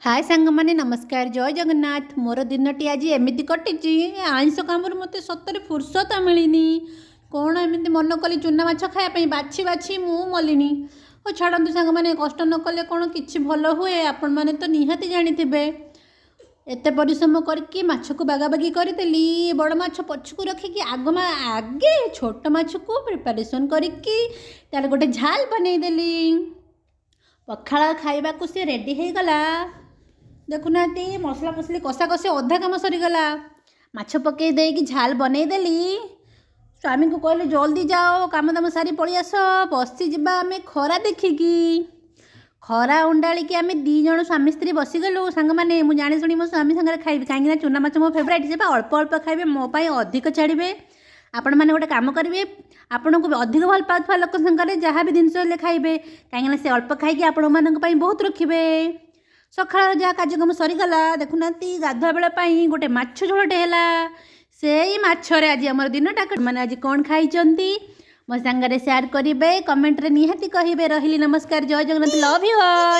हाय सांग मैंने नमस्कार जय जगन्नाथ। मोर दिनटी आज एमती कटी आईष कम मत सतरे फुर्सत मिलनी कौन एमती मन कली चूना माछ खायापी बाछी बाछी मु मलिनी और छाड़ू सांग मैंने कष्ट न कले कौन कि भल हुए आपण मैंने तो निहाती जानी एत परिश्रम करके माछ को बागाबागी करदेली बड़ माछ पछकू रखिकी आगे छोट माछ को प्रिपारेसन करके तार गोटे झाल बनईदेली पखाड़ खाइबा को सी रेडी हो गला। देखुना मसला मसली कषा कषी अधा कम सरीगला माछ पकई देकी झाल बनईदेली। स्वामी को कहले जल्दी जाओ काम दाम सारी पलि आस बसी जा आम खरा देखिकी खरा उंडाड़ी आम दी जन स्वामी स्त्री बसीगलु सांग मैंने मुझे जाणी शुणी मो स्वामी सागर खाइबी कहीं चूना माछ मो फेवरेट से अल्प अल्प खाइबे मोपाई अधिक छाड़े आपण मैंने गोटे कम करेंगे आपन को अधिक भल पाउवा लोक सागर जहाँ भी जिनस खाइबे कहीं से अल्प खाई आपण मानी बहुत रखिए। सकाळ जहाँ कार्यक्रम सरीगला देखुना गाधुआ बेल गोटे माछ झोलटे है से माछरे आज आम दिनटा मैंने आज कौन खाई मो सांगे सेयार करेंगे कमेंट रे निहाती कहे। रही नमस्कार जय जगन्नाथ लव यू ऑल।